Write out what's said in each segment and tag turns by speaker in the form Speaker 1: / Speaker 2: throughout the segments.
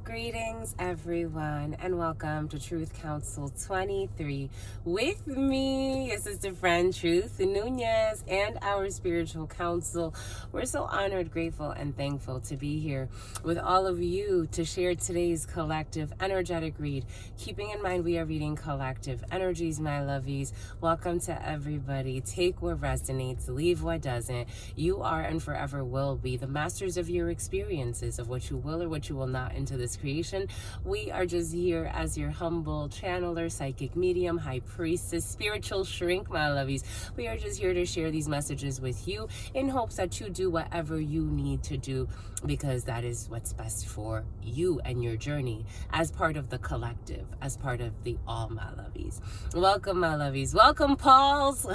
Speaker 1: Greetings, everyone, and welcome to Truth Council 23 with me, your sister friend Truth Nunez, and our spiritual council. We're so honored, grateful, and thankful to be here with all of you to share today's collective energetic read. Keeping in mind we are reading collective energies, my lovies. Welcome to everybody. Take what resonates, leave what doesn't. You are and forever will be the masters of your experiences, of what you will or what you will not into this creation. We are just here as your humble channeler, psychic medium, high priestess, spiritual shrink, my lovies. We are just here to share these messages with you in hopes that you do whatever you need to do, because that is what's best for you and your journey as part of the collective, as part of the all, my lovies. Welcome, my lovies. Welcome, Pauls.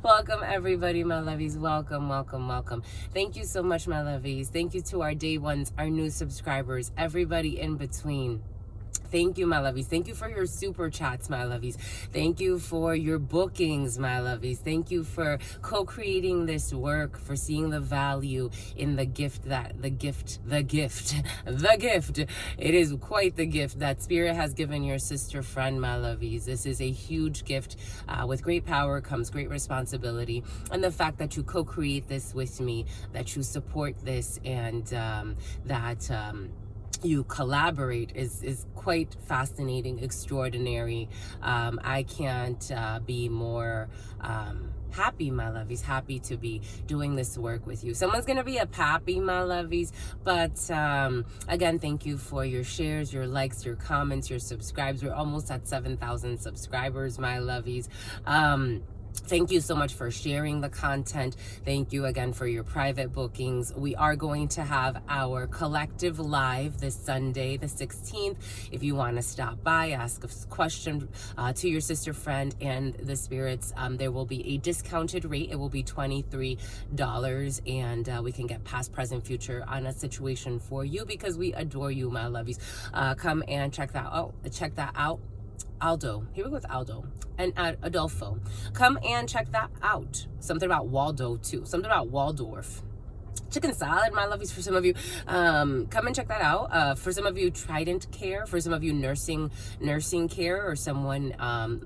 Speaker 1: Welcome, everybody, my lovies. Welcome, welcome, welcome. Thank you so much, my lovies. Thank you to our day ones, our new subscribers, everybody in between. Thank you, my lovies. Thank you for your super chats, my lovies. Thank you for your bookings, my lovies. Thank you for co-creating this work, for seeing the value in the gift. It is quite the gift that Spirit has given your sister friend, my lovies. This is a huge gift. With great power comes great responsibility. And the fact that you co-create this with me, that you support this, and you collaborate is quite fascinating, extraordinary. I can't be more happy, my lovies, happy to be doing this work with you. Someone's gonna be a pappy, my lovies, but again, thank you for your shares, your likes, your comments, your subscribes. We're almost at 7,000 subscribers, my lovies. Thank you so much for sharing the content. Thank you again for your private bookings. We are going to have our collective live this Sunday, the 16th. If you want to stop by, ask a question to your sister friend and the spirits, there will be a discounted rate. It will be $23, and we can get past, present, future on a situation for you because we adore you, my lovies. Come and check that out. Aldo, here we go with Aldo and Adolfo. Come and check that out. Something about Waldo too. Something about Waldorf. Chicken salad, my lovies, for some of you. Come and check that out. For some of you, Trident Care. For some of you, nursing care, or someone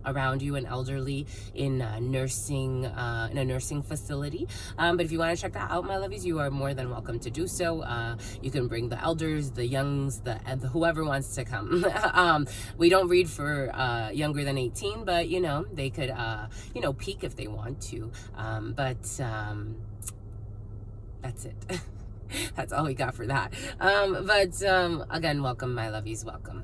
Speaker 1: around you, an elderly in in a nursing facility. But if you want to check that out, my lovies, you are more than welcome to do so. You can bring the elders, the youngs, the whoever wants to come. We don't read for younger than 18, but they could peek if they want to. That's it. That's all we got for that. Again, welcome, my lovies, welcome.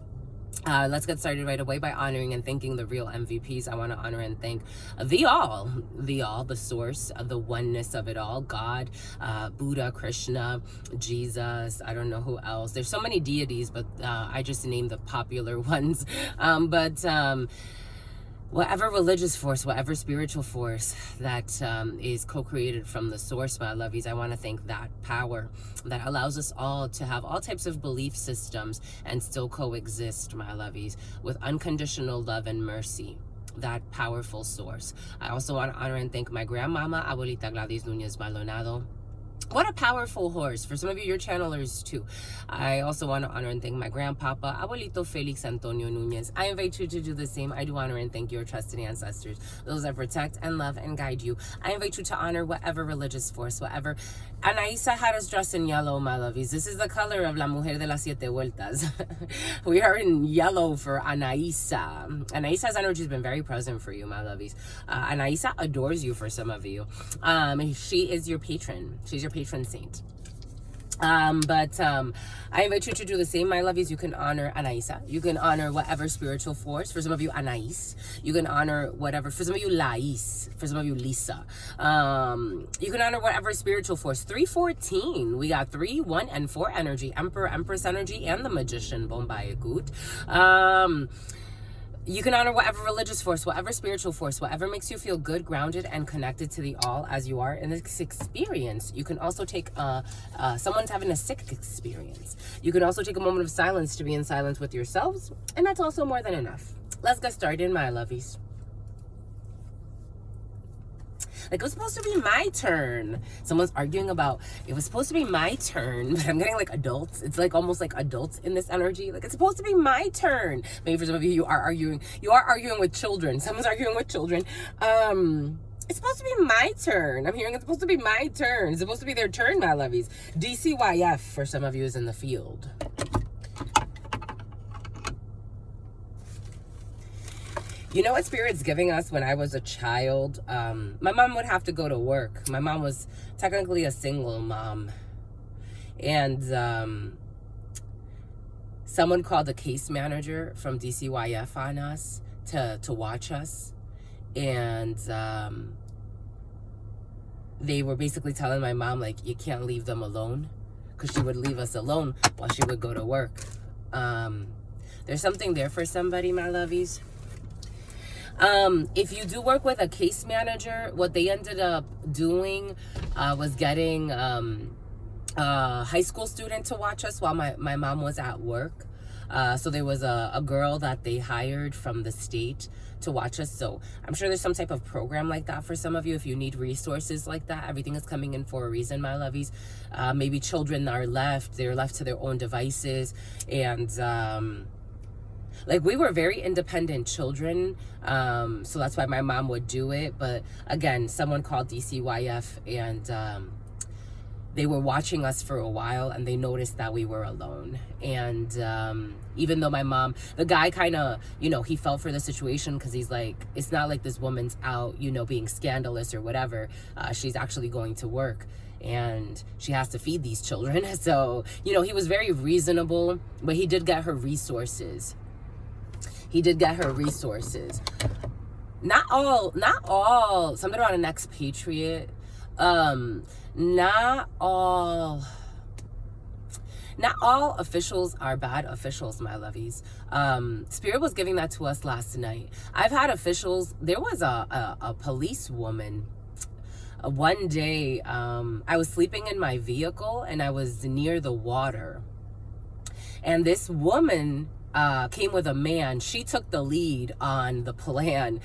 Speaker 1: Let's get started right away by honoring and thanking the real MVPs. I want to honor and thank the all, the source, the oneness of it all. God, Buddha, Krishna, Jesus, I don't know who else. There's so many deities, but I just named the popular ones. Whatever religious force, whatever spiritual force that is co-created from the source, my lovies, I want to thank that power that allows us all to have all types of belief systems and still coexist, my lovies, with unconditional love and mercy. That powerful source. I also want to honor and thank my grandmama, Abuelita Gladys Nunez Maldonado. What a powerful horse. For some of you, you're channelers too. I also want to honor and thank my grandpapa, Abuelito Felix Antonio Nunez. I invite you to do the same. I do honor and thank your trusted ancestors, those that protect and love and guide you. I invite you to honor whatever religious force, whatever. Anaisa had us dressed in yellow, my lovies. This is the color of La Mujer de las Siete Vueltas. We are in yellow for Anaisa. Anaisa's energy has been very present for you, my lovies. Anaisa adores you for some of you. She is your patron. She's your patron saint. I invite you to do the same, my lovies. You can honor Anaisa. You can honor whatever spiritual force. For some of you, Anais. You can honor whatever. For some of you, Lais. For some of you, Lisa. You can honor whatever spiritual force. 314. We got 3, 1, and 4 energy. Emperor, Empress energy, and the Magician. Bombay Gut. You can honor whatever religious force, whatever spiritual force, whatever makes you feel good, grounded, and connected to the all as you are in this experience. You can also take someone's having a sick experience. You can also take a moment of silence to be in silence with yourselves, and that's also more than enough. Let's get started, my lovies. Like, it was supposed to be my turn. Someone's arguing about, it was supposed to be my turn, but I'm getting like adults. It's like almost like adults in this energy. Like, it's supposed to be my turn. Maybe for some of you, you are arguing with children. Someone's arguing with children. It's supposed to be my turn. I'm hearing it's supposed to be my turn. It's supposed to be their turn, my lovies. DCYF for some of you is in the field. You know what Spirit's giving us? When I was a child, my mom would have to go to work. My mom was technically a single mom. And someone called the case manager from DCYF on us to watch us. And they were basically telling my mom, like, you can't leave them alone, because she would leave us alone while she would go to work. There's something there for somebody, my lovies. If you do work with a case manager, what they ended up doing was getting a high school student to watch us while my mom was at work. So there was a girl that they hired from the state to watch us. So I'm sure there's some type of program like that for some of you. If you need resources like that, everything is coming in for a reason, my lovies. Maybe children are they're left to their own devices. And like, we were very independent children. So that's why my mom would do it. But again, someone called DCYF, and they were watching us for a while, and they noticed that we were alone. And even though my mom, the guy kind of, you know, he felt for the situation, because he's like, it's not like this woman's out, you know, being scandalous or whatever. She's actually going to work, and she has to feed these children. So, you know, he was very reasonable, but he did get her resources. Not all, something about an expatriate. Not all officials are bad officials, my lovies. Spirit was giving that to us last night. I've had officials. There was a police woman. One day, I was sleeping in my vehicle, and I was near the water. And this woman came with a man. She took the lead on the plan.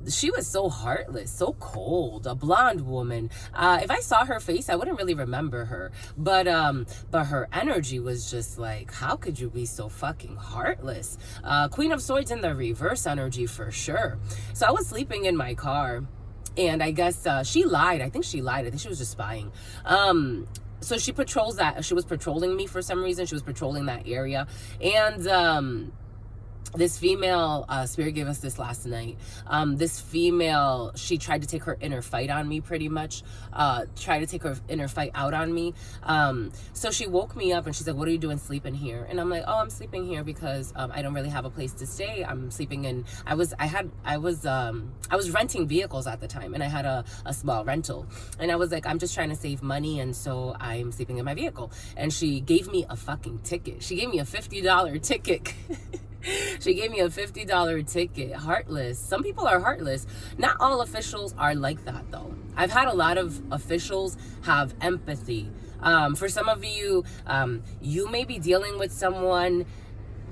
Speaker 1: She was so heartless, so cold, a blonde woman. If I saw her face, I wouldn't really remember her. But her energy was just like, how could you be so fucking heartless? Queen of Swords in the reverse energy for sure. So I was sleeping in my car, and I guess she lied. I think she lied. I think she was just spying. So she was patrolling me for some reason. She was patrolling that area. And this female, Spirit gave us this last night. This female, she tried to take her inner fight on me, pretty much. Tried to take her inner fight out on me. So she woke me up, and she's like, what are you doing sleeping here? And I'm like, oh, I'm sleeping here because I don't really have a place to stay. I'm sleeping in, I was renting vehicles at the time, and I had a small rental. And I was like, I'm just trying to save money, and so I'm sleeping in my vehicle. And she gave me a fucking ticket. She gave me a $50 ticket. She gave me a $50 ticket. Heartless. Some people are heartless. Not all officials are like that, though. I've had a lot of officials have empathy. For some of you, you may be dealing with someone,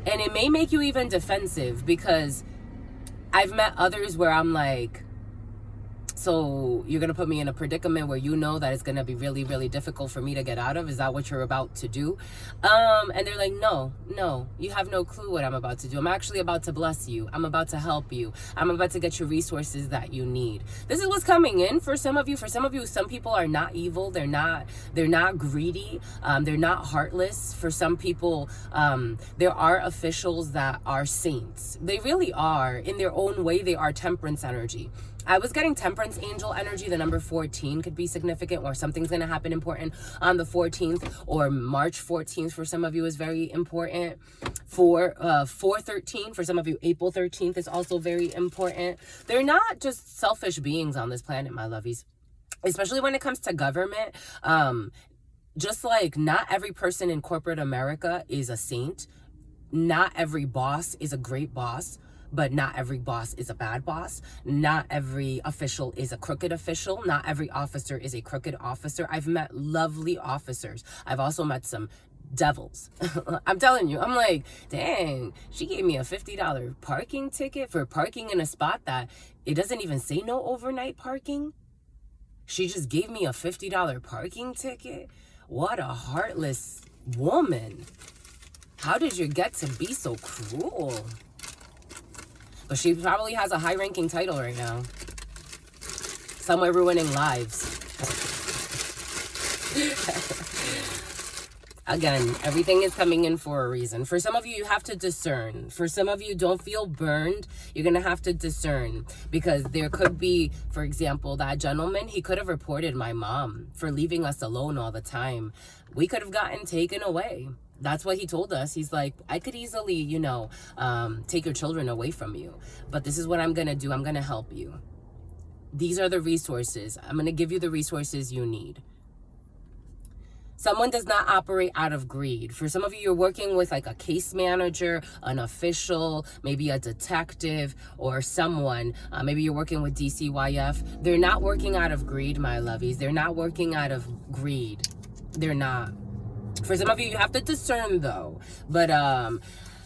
Speaker 1: and it may make you even defensive, because I've met others where I'm like, so you're going to put me in a predicament where you know that it's going to be really, really difficult for me to get out of? Is that what you're about to do? And they're like, no, you have no clue what I'm about to do. I'm actually about to bless you. I'm about to help you. I'm about to get you resources that you need. This is what's coming in for some of you. For some of you, some people are not evil. They're not greedy. They're not heartless. For some people, there are officials that are saints. They really are. In their own way, they are temperance energy. I was getting temperance angel energy. The number 14 could be significant, or something's going to happen important on the 14th, or March 14th for some of you is very important. For 4/13 for some of you, April 13th is also very important. They're not just selfish beings on this planet, my lovies, especially when it comes to government. Just like not every person in corporate America is a saint. Not every boss is a great boss. But not every boss is a bad boss. Not every official is a crooked official. Not every officer is a crooked officer. I've met lovely officers. I've also met some devils. I'm telling you, I'm like, dang, she gave me a $50 parking ticket for parking in a spot that it doesn't even say no overnight parking. She just gave me a $50 parking ticket? What a heartless woman. How did you get to be so cruel? But she probably has a high-ranking title right now. Somewhere ruining lives. Again, everything is coming in for a reason. For some of you, you have to discern. For some of you, don't feel burned. You're going to have to discern. Because there could be, for example, that gentleman, he could have reported my mom for leaving us alone all the time. We could have gotten taken away. That's what he told us. He's like, I could easily, you know, take your children away from you. But this is what I'm going to do. I'm going to help you. These are the resources. I'm going to give you the resources you need. Someone does not operate out of greed. For some of you, you're working with like a case manager, an official, maybe a detective, or someone. Maybe you're working with DCYF. They're not working out of greed, my lovies. They're not working out of greed. They're not. For some of you, you have to discern though. But,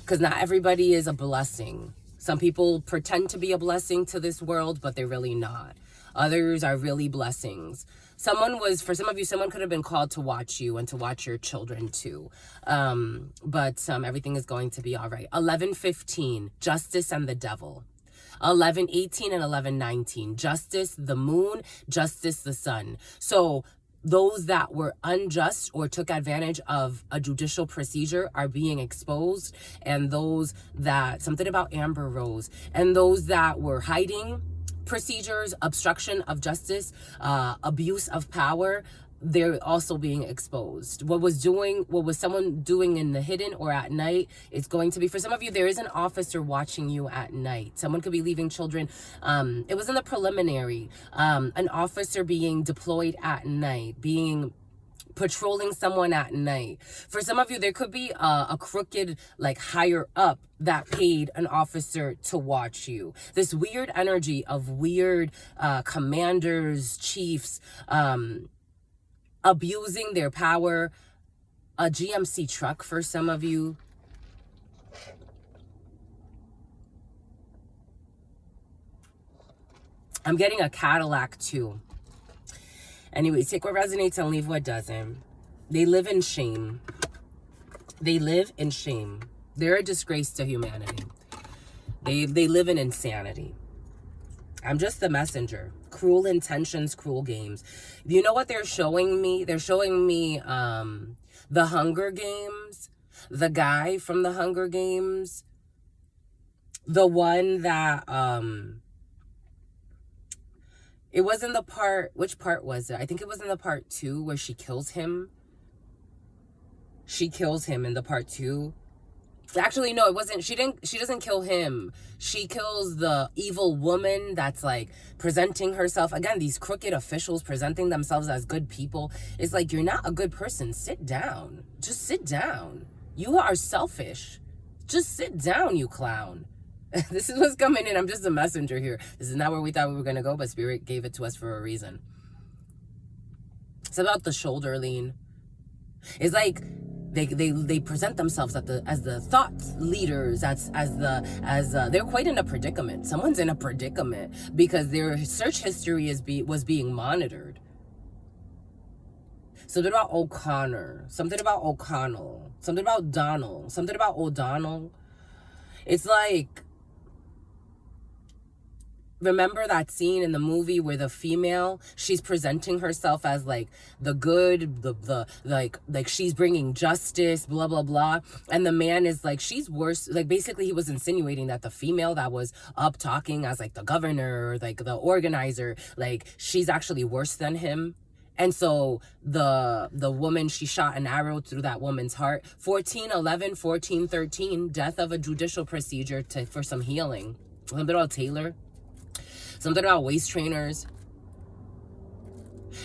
Speaker 1: because not everybody is a blessing. Some people pretend to be a blessing to this world, but they're really not. Others are really blessings. For some of you, someone could have been called to watch you and to watch your children too. But everything is going to be all right. 11:15, justice and the devil. 11:18 and 11:19, justice, the moon, justice, the sun. So those that were unjust or took advantage of a judicial procedure are being exposed. And those that, something about Amber Rose, and those that were hiding procedures, obstruction of justice, abuse of power, they're also being exposed. What was someone doing in the hidden or at night, it's going to be, for some of you, there is an officer watching you at night. Someone could be leaving children. It was in the preliminary, an officer being deployed at night, patrolling someone at night. For some of you, there could be a crooked, like higher up that paid an officer to watch you. This weird energy of weird commanders, chiefs, abusing their power. A GMC truck for some of you. I'm getting a Cadillac too. Anyway, take what resonates and leave what doesn't. They live in shame. They live in shame. They're a disgrace to humanity. They live in insanity. I'm just the messenger. Cruel intentions, cruel games. You know what they're showing me? They're showing me the Hunger Games. The guy from the Hunger Games. The one that... it was in the part, which part was it? I think it was in the part 2 where she kills him. She kills him in the part 2. Actually, no, it wasn't. She doesn't kill him. She kills the evil woman that's like presenting herself. Again, these crooked officials presenting themselves as good people. It's like, you're not a good person. Sit down. Just sit down. You are selfish. Just sit down, you clown. This is what's coming in. I'm just a messenger here. This is not where we thought we were going to go, but Spirit gave it to us for a reason. It's about the shoulder lean. It's like they present themselves as the thought leaders, as they're quite in a predicament. Someone's in a predicament because their search history was being monitored. Something about O'Connor, something about O'Connell, something about Donald, something about O'Donnell. It's like, remember that scene in the movie where the female, she's presenting herself as like the good, the like she's bringing justice, blah, blah, blah. And the man is like, she's worse. Like basically he was insinuating that the female that was up talking as like the governor or like the organizer, like she's actually worse than him. And so the woman, she shot an arrow through that woman's heart. 14/11/14/13, death of a judicial procedure for some healing. Something about Taylor. Something about waist trainers.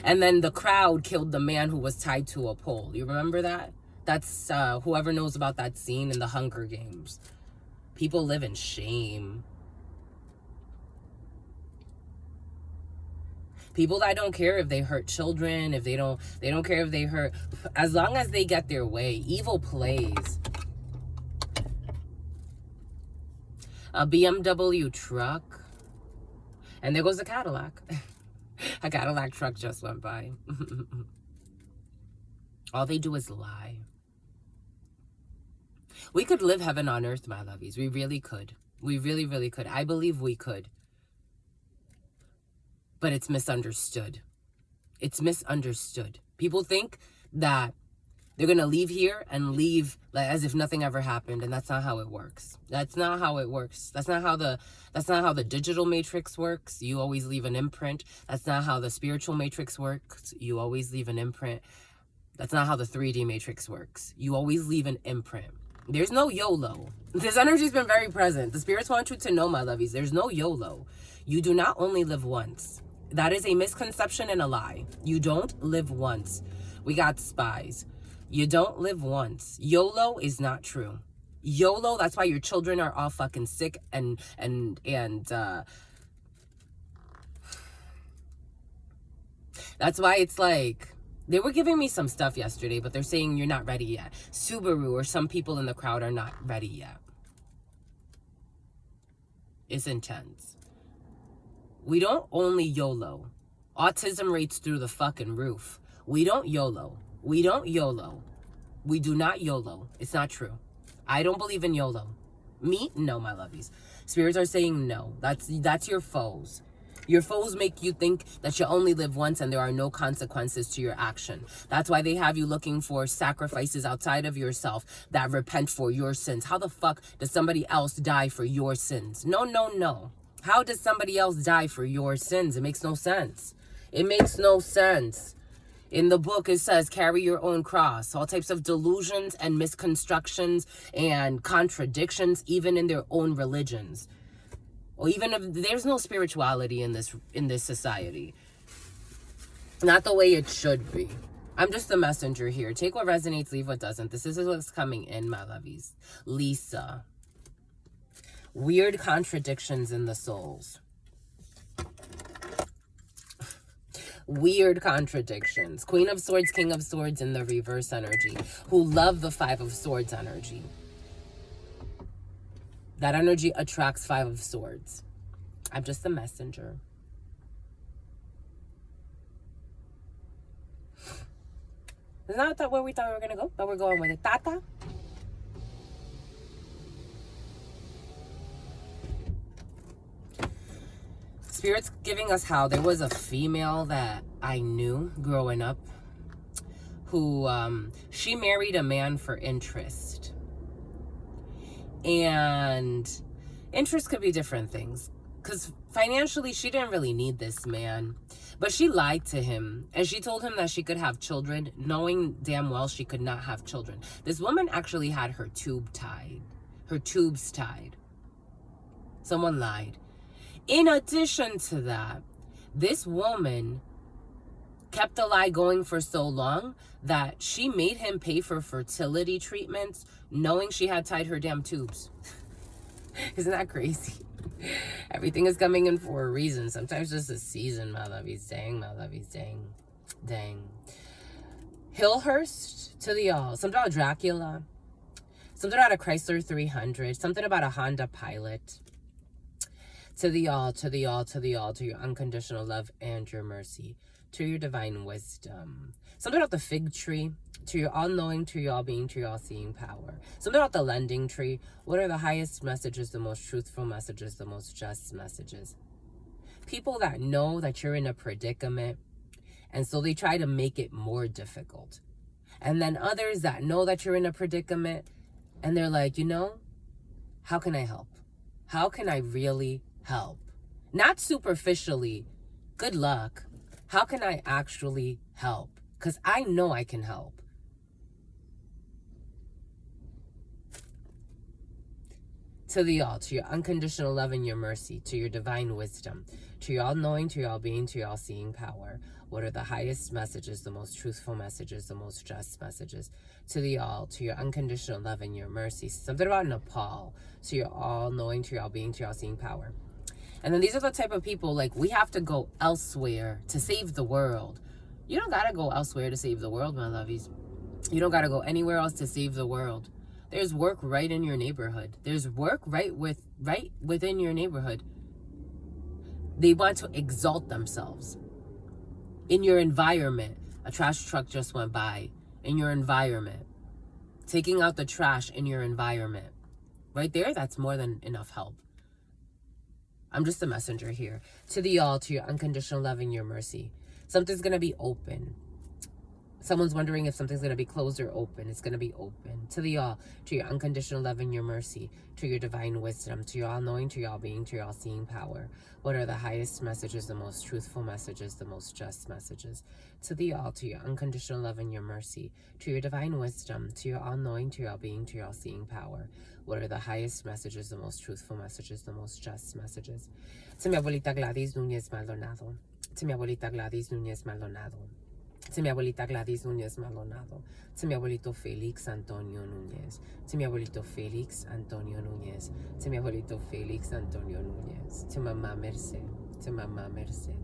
Speaker 1: And then the crowd killed the man who was tied to a pole. You remember that? That's whoever knows about that scene in the Hunger Games. People live in shame. People that don't care if they hurt children, if they don't care if they hurt, as long as they get their way. Evil plays. A BMW truck. And there goes the Cadillac. A Cadillac truck just went by. All they do is lie. We could live heaven on earth, my lovies. We really could. We really, really could. I believe we could. But it's misunderstood. It's misunderstood. People think that they're going to leave here and leave like as if nothing ever happened, and that's not how it works. That's not how it works. That's not how the digital matrix works. You always leave an imprint. That's not how the spiritual matrix works. You always leave an imprint. That's not how the 3D matrix works. You always leave an imprint. There's no YOLO. This energy's been very present. The spirits want you to know, my lovies, there's no YOLO. You do not only live once. That is a misconception and a lie. You don't live once. We got spies. You don't live once. YOLO is not true. YOLO, that's why your children are all fucking sick and that's why it's like, they were giving me some stuff yesterday, but they're saying you're not ready yet. Subaru or some people in the crowd are not ready yet. It's intense. We don't only YOLO. Autism rates through the fucking roof. We don't YOLO. We don't YOLO. We do not YOLO. It's not true. I don't believe in YOLO. Me? No, my lovies. Spirits are saying no. That's your foes. Your foes make you think that you only live once and there are no consequences to your action. That's why they have you looking for sacrifices outside of yourself that repent for your sins. How the fuck does somebody else die for your sins? No, no, no. How does somebody else die for your sins? It makes no sense. It makes no sense. In the book, it says, carry your own cross. All types of delusions and misconstructions and contradictions, even in their own religions. Or even if there's no spirituality in this society. Not the way it should be. I'm just the messenger here. Take what resonates, leave what doesn't. This is what's coming in, my lovies. Lisa. Weird contradictions in the souls. Weird contradictions. Queen of Swords, King of Swords in the reverse energy. Who love the Five of Swords energy. That energy attracts Five of Swords. I'm just the messenger. Isn't that where we thought we were going to go? But we're going with it. Tata. Spirit's giving us how there was a female that I knew growing up who she married a man for interest. And interest could be different things. Because financially, she didn't really need this man. But she lied to him. And she told him that she could have children, knowing damn well she could not have children. This woman actually had her tube tied. Her tubes tied. Someone lied. In addition to that, this woman kept the lie going for so long that she made him pay for fertility treatments, knowing she had tied her damn tubes. Isn't that crazy? Everything is coming in for a reason. Sometimes just a season, my lovies. Dang, my lovies. Dang. Dang. Hillhurst to the all. Something about Dracula. Something about a Chrysler 300. Something about a Honda Pilot. To the all, to the all, to the all, to your unconditional love and your mercy, to your divine wisdom. Something about the fig tree, to your all-knowing, to your all-being, to your all-seeing power. Something about the lending tree. What are the highest messages, the most truthful messages, the most just messages? People that know that you're in a predicament, and so they try to make it more difficult. And then others that know that you're in a predicament, and they're like, you know, how can I help? How can I really help? Not superficially, good luck. How can I actually help? Because I know I can help. To the all, to your unconditional love and your mercy, to your divine wisdom, to your all-knowing, to your all-being, to your all-seeing power. What are the highest messages, the most truthful messages, the most just messages? To the all, to your unconditional love and your mercy. Something about Nepal, to your all-knowing, to your all-being, to your all-seeing power. And then these are the type of people, like, we have to go elsewhere to save the world. You don't gotta go elsewhere to save the world, my lovies. You don't gotta go anywhere else to save the world. There's work right in your neighborhood. There's work right within your neighborhood. They want to exalt themselves. in your environment. A trash truck just went by in your environment. Taking out the trash in your environment. Right there, that's more than enough help. I'm just a messenger here. To the all, to your unconditional love and your mercy. Something's going to be open. Someone's wondering if something's going to be closed or open. It's going to be open. To the all, to your unconditional love and your mercy, to your divine wisdom, to your all-knowing, to your all-being, to your all-seeing power. What are the highest messages, the most truthful messages, the most just messages? To the all, to your unconditional love and your mercy, to your divine wisdom, to your all-knowing, to your all-being, to your all-seeing power. What are the highest messages, the most truthful messages, the most just messages? To mi abuelita Gladys Núñez Maldonado. To mi abuelita Gladys Núñez Maldonado. To mi abuelita Gladys Núñez Maldonado. To mi abuelito Felix Antonio Núñez. To mi abuelito Felix Antonio Núñez. To mi abuelito Felix Antonio Núñez. To Mama Merced. To Mama Merced.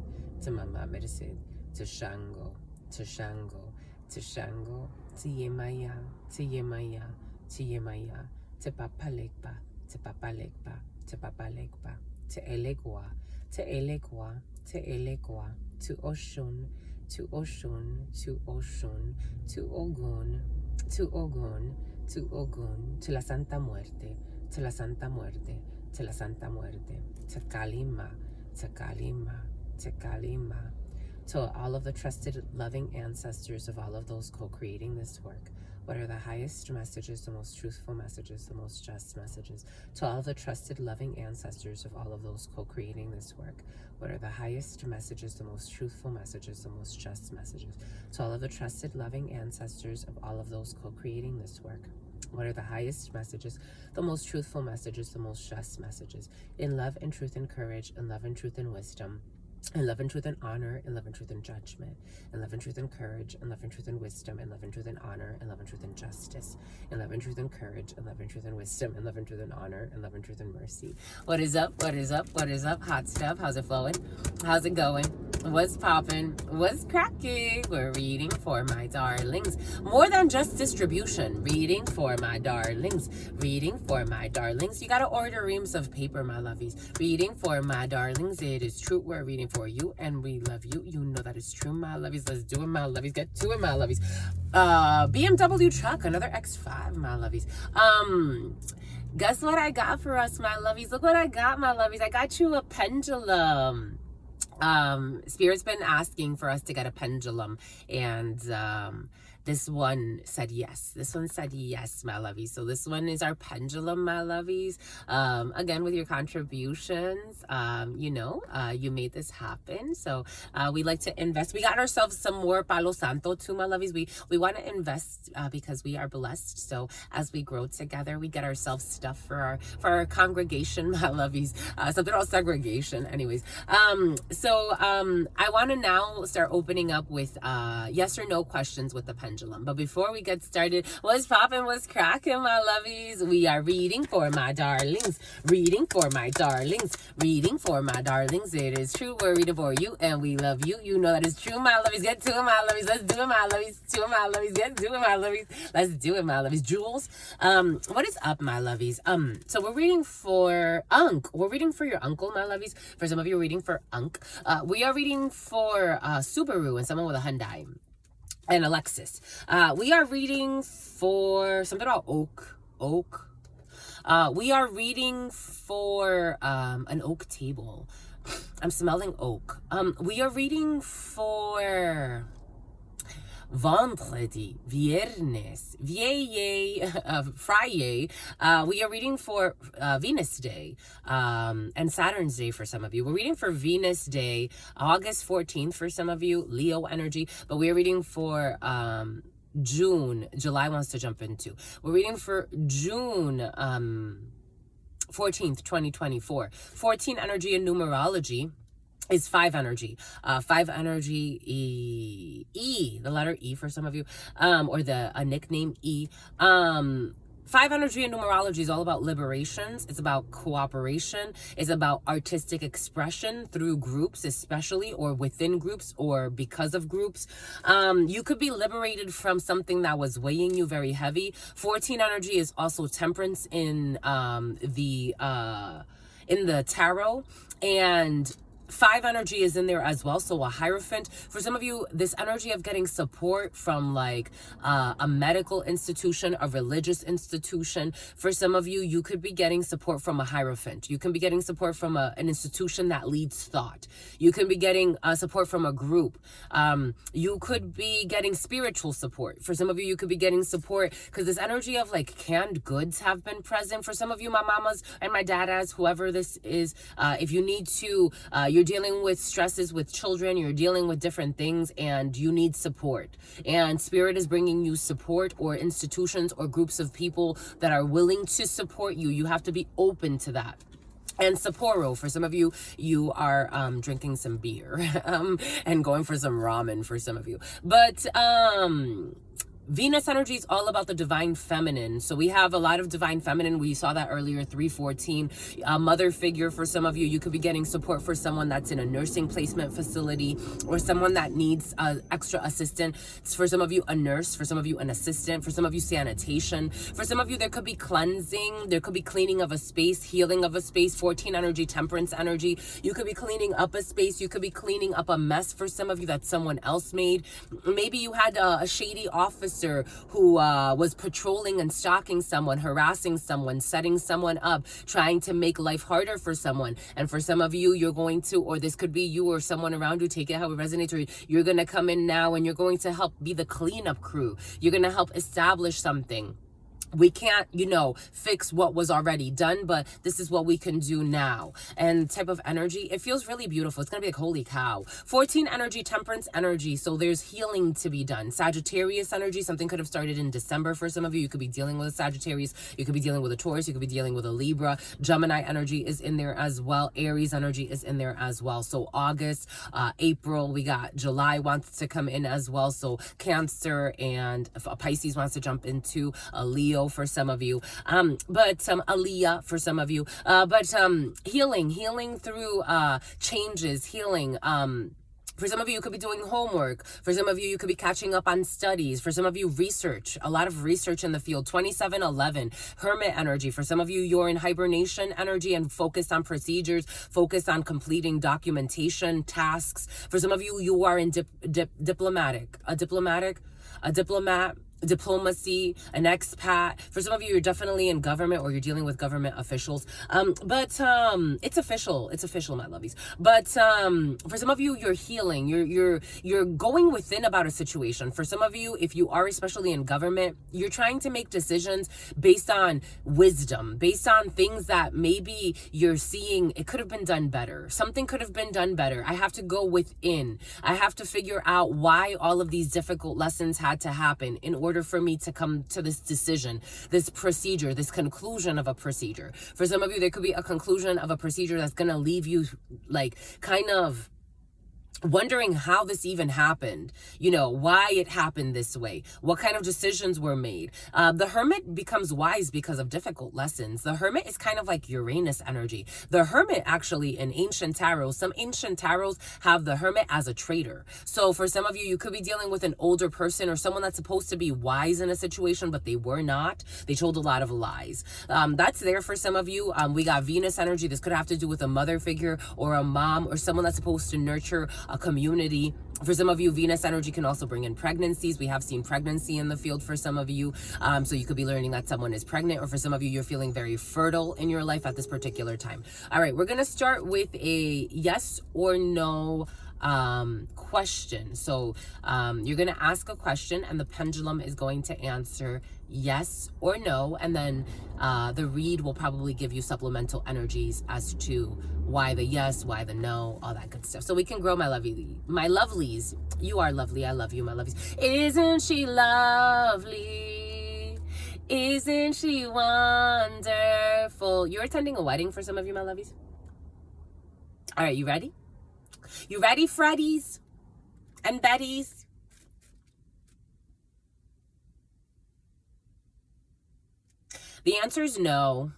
Speaker 1: To Mama Merced. To Shango. To Shango. To Shango. To Yemaya. To Yemaya. To Yemaya. To Papa Legba. To Papa Legba. To Papa Legba. To Elegua. To Elegua. To Elegua. To Oshun. To Oshun, to Oshun, to Ogun, to Ogun, to Ogun, to la Santa Muerte, to la Santa Muerte, to la Santa Muerte, to Kalima, to Kalima, to Kalima, to all of the trusted, loving ancestors of all of those co-creating this work. What are the highest messages, the most truthful messages, the most just messages? To all of the trusted, loving ancestors of all of those co-creating this work. What are the highest messages, the most truthful messages, the most just messages? To all of the trusted, loving ancestors of all of those co-creating this work. What are the highest messages, the most truthful messages, the most just messages? In love and truth and courage, in love and truth and wisdom. In love and truth and honor, in love and truth and judgment, in love and truth and courage, in love and truth and wisdom, in love and truth and honor, in love and truth and justice, in love and truth and courage, in love and truth and wisdom, in love and truth and honor, in love and truth and mercy. What is up? What is up? What is up? Hot stuff. How's it flowing? How's it going? What's popping? What's cracking? We're reading for my darlings. More than just distribution. Reading for my darlings. Reading for my darlings. You gotta order reams of paper, my lovies. Reading for my darlings. It is true. We're reading for you and we love you. You know that is true, my lovies. Let's do it, my lovies. Get to it, my lovies. BMW truck, another X5, my lovies. Guess what I got for us, my lovies? Look what I got, my lovies. I got you a pendulum. Spirit's been asking for us to get a pendulum, and this one said yes. This one said yes, my lovies. So this one is our pendulum, my lovies. Again, with your contributions, you made this happen. So we like to invest. We got ourselves some more Palo Santo too, my lovies. We want to invest because we are blessed. So as we grow together, we get ourselves stuff for our congregation, my lovies. Something about segregation, anyways. I want to now start opening up with yes or no questions with the pendulum. But before we get started, what's poppin', what's cracking, my lovies? We are reading for my darlings. Reading for my darlings. Reading for my darlings. It is true. We're reading for you and we love you. You know that is true, my lovies. Get to it, my lovies. Let's do it, my lovies. To it, my lovies. Get to it, my lovies. Let's do it, my lovies. Jules, what is up, my lovies? So we're reading for Unc. We're reading for your uncle, my lovies. For some of you, we're reading for Unc. We are reading for Subaru and someone with a Hyundai. And Alexis. We are reading for something about oak. We are reading for an oak table. I'm smelling oak. We are reading for Vendredi, Viernes, Friday. We are reading for Venus Day and Saturn's Day for some of you. We're reading for Venus Day, August 14th for some of you, Leo energy. But we are reading for June. July wants to jump into. We're reading for June 14th, 2024. 14 energy and numerology is 5 energy. 5 energy E, the letter E for some of you, or a nickname E. 5 energy and numerology is all about liberations. It's about cooperation. It's about artistic expression through groups, especially, or within groups, or because of groups. You could be liberated from something that was weighing you very heavy. 14 energy is also temperance in the tarot, and 5 energy is in there as well. So a hierophant, for some of you, this energy of getting support from like a medical institution, a religious institution. For some of you, you could be getting support from a hierophant. You can be getting support from an institution that leads thought. You can be getting support from a group. You could be getting spiritual support. For some of you, you could be getting support because this energy of like canned goods have been present. For some of you, my mamas and my dadas, whoever this is, if you need to, you're dealing with stresses with children, you're dealing with different things, and you need support. And Spirit is bringing you support, or institutions or groups of people that are willing to support you. You have to be open to that. And Sapporo, for some of you, you are drinking some beer and going for some ramen for some of you. But Venus energy is all about the divine feminine. So we have a lot of divine feminine. We saw that earlier, 314. A mother figure for some of you. You could be getting support for someone that's in a nursing placement facility, or someone that needs extra assistant. For some of you, a nurse. For some of you, an assistant. For some of you, sanitation. For some of you, there could be cleansing. There could be cleaning of a space, healing of a space. 14 energy, temperance energy. You could be cleaning up a space. You could be cleaning up a mess for some of you that someone else made. Maybe you had a shady officer who was patrolling and stalking someone, harassing someone, setting someone up, trying to make life harder for someone. And for some of you, you're going to, or this could be you or someone around you, take it how it resonates, or you're going to come in now and you're going to help be the cleanup crew. You're going to help establish something. We can't, fix what was already done, but this is what we can do now. And type of energy, it feels really beautiful. It's going to be like, holy cow. 14 energy, temperance energy. So there's healing to be done. Sagittarius energy, something could have started in December for some of you. You could be dealing with a Sagittarius. You could be dealing with a Taurus. You could be dealing with a Libra. Gemini energy is in there as well. Aries energy is in there as well. So August, April, we got July wants to come in as well. So Cancer and Pisces wants to jump into a Leo for some of you, but Aliyah for some of you, but healing through changes, healing. For some of you, you could be doing homework. For some of you, you could be catching up on studies. For some of you, research, a lot of research in the field. 2711, hermit energy. For some of you, you're in hibernation energy and focused on procedures, focused on completing documentation, tasks. For some of you, you are in diplomat, diplomacy, an expat. For some of you, you're definitely in government, or you're dealing with government officials. But it's official, my lovies. But for some of you, you're healing. You're going within about a situation. For some of you, if you are especially in government, you're trying to make decisions based on wisdom, based on things that maybe you're seeing it could have been done better. Something could have been done better. I have to go within. I have to figure out why all of these difficult lessons had to happen in order for me to come to this decision, this procedure, this conclusion of a procedure. For some of you, there could be a conclusion of a procedure that's going to leave you like kind of wondering how this even happened, why it happened this way, what kind of decisions were made. The hermit becomes wise because of difficult lessons. The hermit is kind of like Uranus energy. The hermit actually in ancient tarots, some ancient tarots have the hermit as a traitor. So for some of you, you could be dealing with an older person or someone that's supposed to be wise in a situation, but they were not. They told a lot of lies. That's there for some of you. We got Venus energy. This could have to do with a mother figure or a mom or someone that's supposed to nurture a community. For some of you, Venus energy can also bring in pregnancies. We have seen pregnancy in the field for some of you. So you could be learning that someone is pregnant, or for some of you, you're feeling very fertile in your life at this particular time. All right, we're going to start with a yes or no question. So you're going to ask a question and the pendulum is going to answer yes or no, and then the read will probably give you supplemental energies as to why the yes, why the no, all that good stuff. So we can grow, my lovelies. You are lovely. I love you, my lovelies. Isn't she lovely? Isn't she wonderful? You're attending a wedding for some of you, my lovies. All right, you ready? You ready, Freddies and Betties? The answer is no.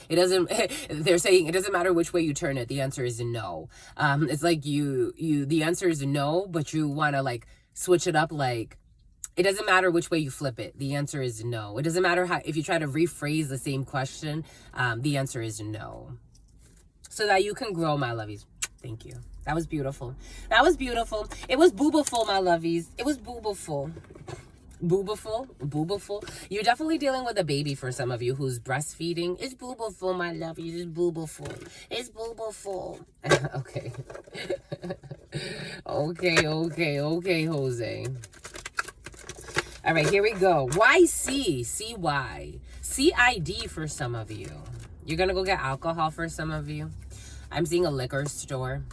Speaker 1: It doesn't, they're saying it doesn't matter which way you turn it. The answer is no. It's like the answer is no, but you want to like switch it up. Like It doesn't matter which way you flip it. The answer is no. It doesn't matter how, if you try to rephrase the same question, the answer is no. So that you can grow, my lovies. Thank you. That was beautiful. That was beautiful. It was boobaful, my lovies. It was boobaful. Boobaful. You're definitely dealing with a baby for some of you who's breastfeeding. It's boobaful, my lovies. It's boobaful. It's boobaful. Okay. Okay, Jose. All right, here we go. YC, CY, CID for some of you. You're going to go get alcohol for some of you. I'm seeing a liquor store.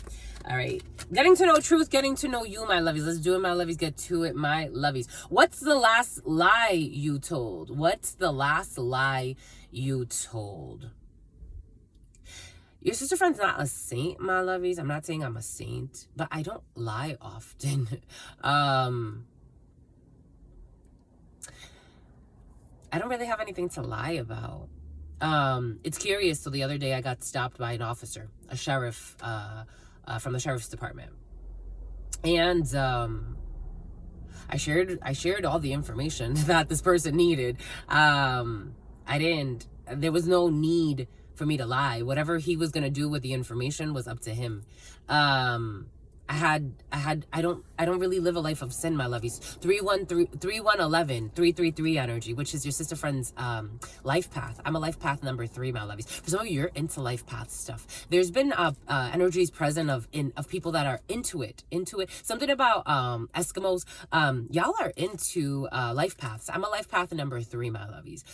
Speaker 1: All right. Getting to know truth, getting to know you, my lovies. Let's do it, my lovies. Get to it, my lovies. What's the last lie you told? What's the last lie you told? Your sister friend's not a saint, my lovies. I'm not saying I'm a saint, but I don't lie often. I don't really have anything to lie about. It's curious. So the other day I got stopped by an officer, a sheriff, from the sheriff's department. And, I shared all the information that this person needed. There was no need for me to lie. Whatever he was going to do with the information was up to him. I don't really live a life of sin, my lovies. 3111 333 energy, which is your sister friend's life path. I'm a life path number 3, my lovies. For some of you, you're into life path stuff. There's been energies present of people that are into it. Something about Eskimos. Y'all are into life paths. I'm a life path number 3, my lovies.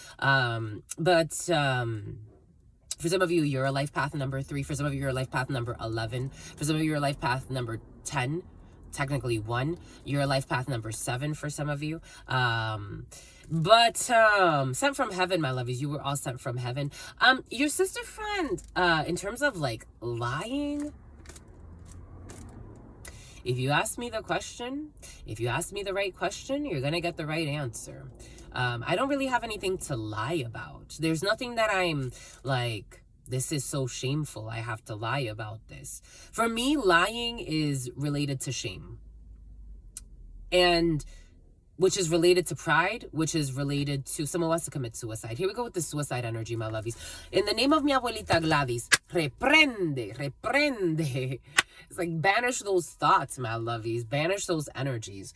Speaker 1: For some of you, you're a life path number 3. For some of you, you're a life path number 11. For some of you, you're a life path number 10. Technically 1. You're a life path number 7 for some of you. Sent from heaven, my lovies. You were all sent from heaven. Your sister friend, in terms of like lying, if you ask me the question, if you ask me the right question, you're going to get the right answer. I don't really have anything to lie about. There's nothing that I'm like, this is so shameful, I have to lie about this. For me, lying is related to shame. And which is related to pride, which is related to someone wants to commit suicide. Here we go with the suicide energy, my lovies. In the name of mi abuelita Gladys, reprende. It's like banish those thoughts, my lovies. Banish those energies.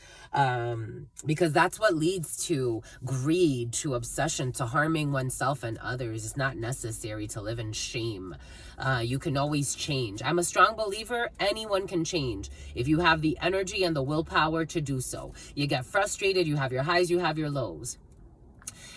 Speaker 1: Because that's what leads to greed, to obsession, to harming oneself and others. It's not necessary to live in shame. You can always change. I'm a strong believer. Anyone can change if you have the energy and the willpower to do so. You get frustrated. You have your highs. You have your lows.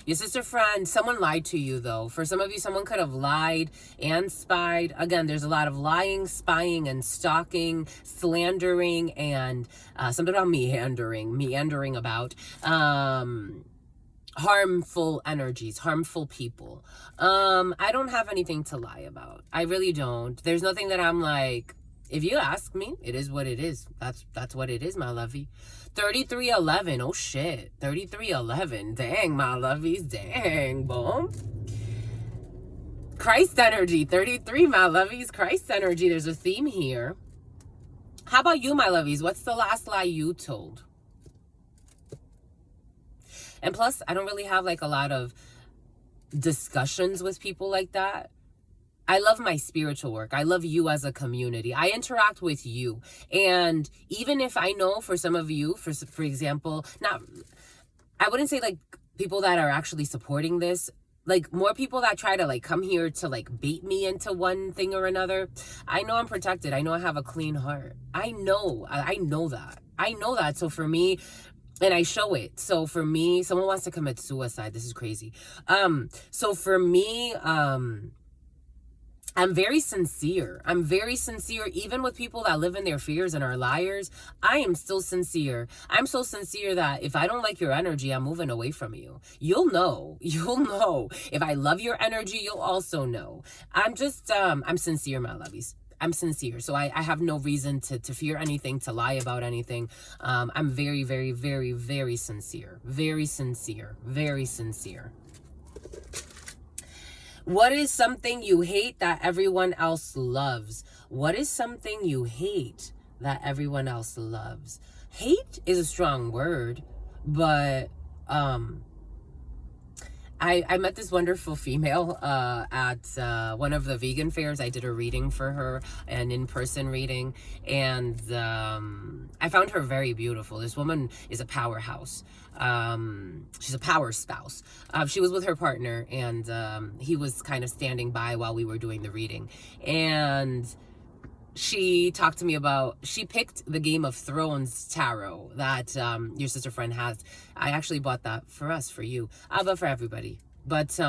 Speaker 1: Your sister friend, someone lied to you though. For some of you, someone could have lied and spied. Again, there's a lot of lying, spying, and stalking, slandering, and something about meandering about. Harmful energies, harmful people. I don't have anything to lie about. I really don't. There's nothing that I'm like, if you ask me, it is what it is. That's what it is, my lovey. 3311. Oh shit. 3311. Dang, my lovies. Dang, boom. Christ energy. 33, my lovies. Christ energy. There's a theme here. How about you, my lovies? What's the last lie you told? And plus, I don't really have like a lot of discussions with people like that. I love my spiritual work. I love you as a community. I interact with you. And even if I know for some of you, for example, I wouldn't say like people that are actually supporting this, like more people that try to like come here to like bait me into one thing or another. I know I'm protected. I know I have a clean heart. I know that. So for me, and I show it. So for me, someone wants to commit suicide. This is crazy. So for me, I'm very sincere. Even with people that live in their fears and are liars. I am still sincere. I'm so sincere that if I don't like your energy, I'm moving away from you. You'll know. If I love your energy, you'll also know. I'm sincere, my lovies. I'm sincere. So I have no reason to fear anything, to lie about anything. I'm very, very, very, very sincere. Very sincere. Very sincere. What is something you hate that everyone else loves? What is something you hate that everyone else loves? Hate is a strong word. But I met this wonderful female at one of the vegan fairs. I did a reading for her, an in-person reading, and I found her very beautiful. This woman is a powerhouse. She's a power spouse. She was with her partner, and he was kind of standing by while we were doing the reading. And she talked to me about, she picked the Game of Thrones tarot that your sister friend has. I actually bought that for us, for you, but for everybody. But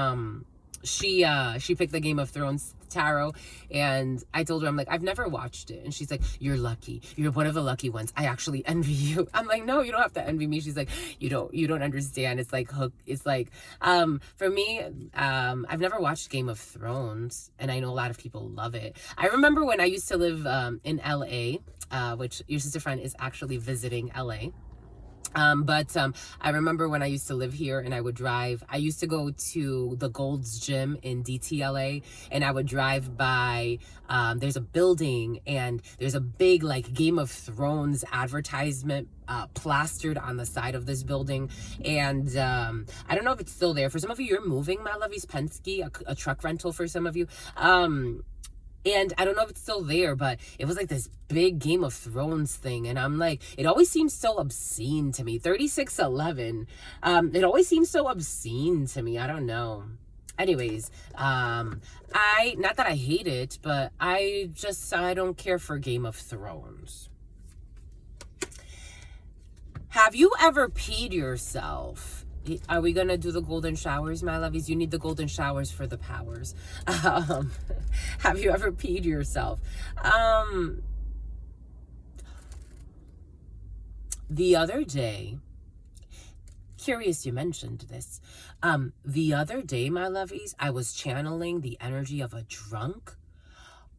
Speaker 1: she picked the Game of Thrones tarot, and I told her, I'm like, I've never watched it. And she's like, you're lucky, you're one of the lucky ones, I actually envy you. I'm like, no, you don't have to envy me. She's like, you don't understand. It's like hook. It's like for me, I've never watched Game of Thrones, and I know a lot of people love it. I remember when I used to live in LA, which your sister friend is actually visiting LA. But I remember when I used to live here and I would drive, I used to go to the Gold's Gym in DTLA, and I would drive by, there's a building and there's a big like Game of Thrones advertisement plastered on the side of this building. And I don't know if it's still there. For some of you, you're moving, my lovies, Penske, a truck rental for some of you. And I don't know if it's still there, but it was like this big Game of Thrones thing. And I'm like, it always seems so obscene to me. 3611. It always seems so obscene to me. I don't know. Anyways, not that I hate it, but I don't care for Game of Thrones. Have you ever peed yourself? Are we gonna do the golden showers, my lovies? You need the golden showers for the powers. Have you ever peed yourself? The other day, curious you mentioned this. The other day, my lovies, I was channeling the energy of a drunk.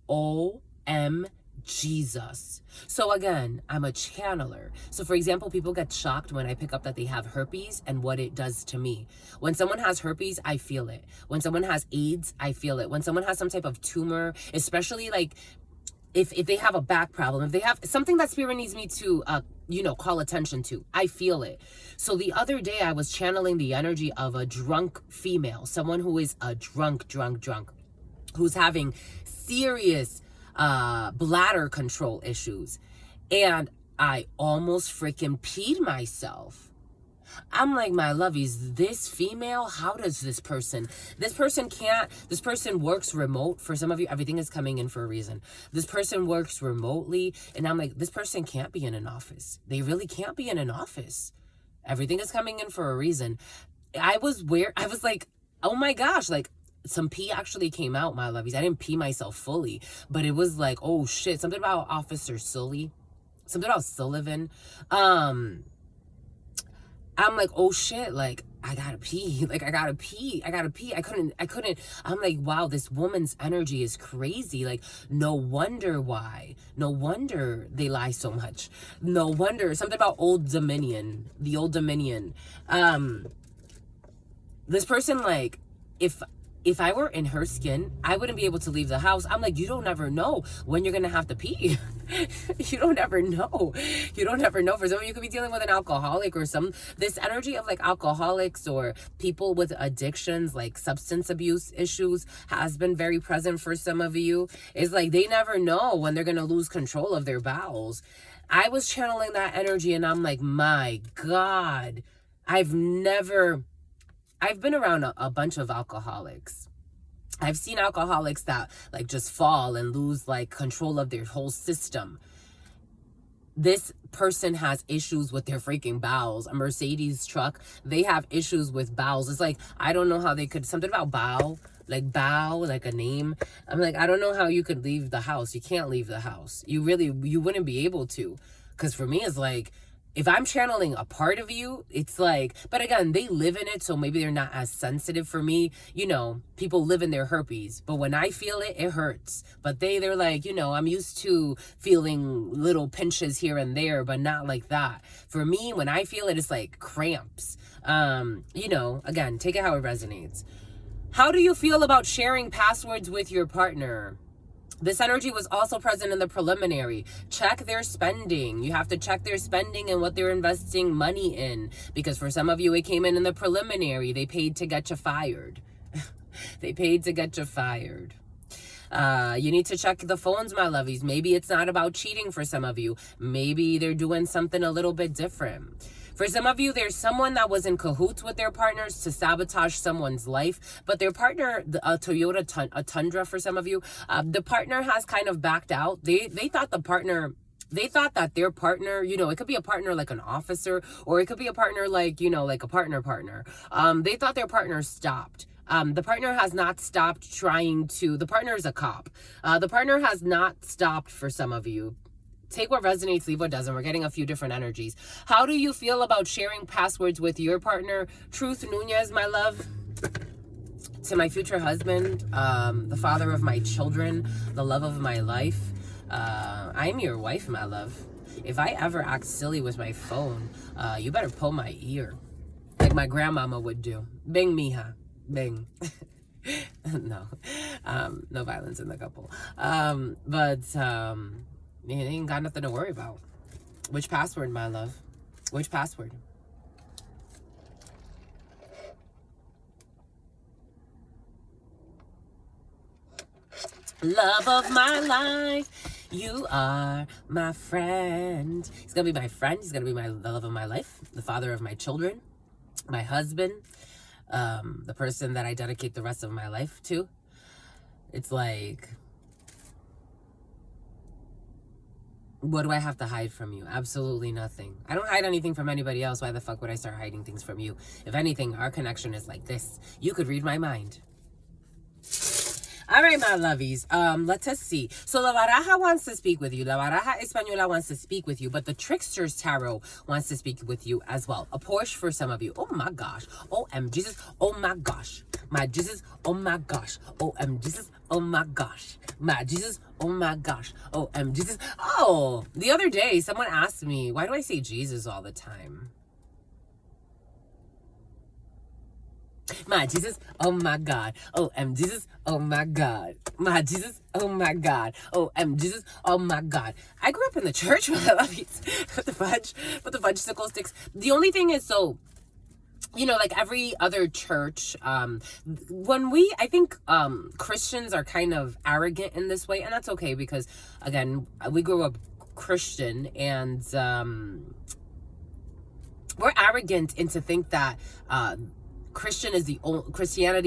Speaker 1: OM Jesus. So again, I'm a channeler. So for example, people get shocked when I pick up that they have herpes and what it does to me. When someone has herpes, I feel it. When someone has AIDS, I feel it. When someone has some type of tumor, especially like if they have a back problem, if they have something that spirit needs me to call attention to, I feel it. So the other day I was channeling the energy of a drunk female, someone who is a drunk, who's having serious bladder control issues, and I almost freaking peed myself. I'm like, my lovies, this female, how does this person works remote. For some of you, everything is coming in for a reason. This person works remotely, and I'm like, this person can't be in an office. They really can't be in an office. Everything is coming in for a reason. I was like, oh my gosh, like, some pee actually came out, my lovies. I didn't pee myself fully, but it was like, oh shit, something about Officer Sully, something about Sullivan. I'm like, oh shit, like, I gotta pee. I couldn't. I'm like, wow, this woman's energy is crazy. Like, no wonder they lie so much. No wonder. Something about Old Dominion, the Old Dominion. This person, like, if I were in her skin, I wouldn't be able to leave the house. I'm like, you don't ever know when you're going to have to pee. You don't ever know. You don't ever know. For some of you, could be dealing with an alcoholic or this energy of like alcoholics or people with addictions, like substance abuse issues, has been very present for some of you. It's like they never know when they're going to lose control of their bowels. I was channeling that energy, and I'm like, my God, I've been around a bunch of alcoholics. I've seen alcoholics that like just fall and lose like control of their whole system. This person has issues with their freaking bowels. A Mercedes truck, they have issues with bowels. It's like, I don't know how they could, something about bow, like a name. I'm like, I don't know how you could leave the house. You can't leave the house. You wouldn't be able to. Because for me, it's like, if I'm channeling a part of you, it's like, but again, they live in it, so maybe they're not as sensitive. For me, people live in their herpes, but when I feel it, it hurts. But they're like, I'm used to feeling little pinches here and there, but not like that. For me, when I feel it, it's like cramps. Again, take it how it resonates. How do you feel about sharing passwords with your partner? This energy was also present in the preliminary. Check their spending. You have to check their spending and what they're investing money in. Because for some of you, it came in the preliminary. They paid to get you fired. They paid to get you fired. You need to check the phones, my lovies. Maybe it's not about cheating for some of you. Maybe they're doing something a little bit different. For some of you, there's someone that was in cahoots with their partners to sabotage someone's life, but their partner, a Toyota a Tundra for some of you, the partner has kind of backed out. They thought that their partner, it could be a partner like an officer, or it could be a partner like, like a partner. They thought their partner stopped. The partner has not stopped the partner is a cop. The partner has not stopped for some of you. Take what resonates, leave what doesn't. We're getting a few different energies. How do you feel about sharing passwords with your partner? Truth Nunez, my love. To my future husband, the father of my children, the love of my life. I'm your wife, my love. If I ever act silly with my phone, you better pull my ear. Like my grandmama would do. Bing, mija. Bing. No. No violence in the couple. You ain't got nothing to worry about. Which password, my love? Which password? Love of my life, you are my friend. He's gonna be my friend. He's gonna be the love of my life, the father of my children, my husband, the person that I dedicate the rest of my life to. It's like, what do I have to hide from you? Absolutely nothing. I don't hide anything from anybody else. Why the fuck would I start hiding things from you? If anything, our connection is like this. You could read my mind. All right, my lovies. Let us see. So La Baraja wants to speak with you. La Baraja Española wants to speak with you, but the Trickster's Tarot wants to speak with you as well. A Porsche for some of you. Oh my gosh. OM Jesus. Oh my gosh. My Jesus. Oh my gosh. OM Jesus. Oh my gosh. My Jesus. Oh my gosh. OM Jesus. Oh, the other day someone asked me, why do I say Jesus all the time? My Jesus, oh my God. Oh, Jesus, oh my God. My Jesus, oh my God. Oh, Jesus, oh my God. I grew up in the church with the fudge sickle sticks. The only thing is, so, like every other church, I think Christians are kind of arrogant in this way, and that's okay because, again, we grew up Christian, and we're arrogant into think that Christianity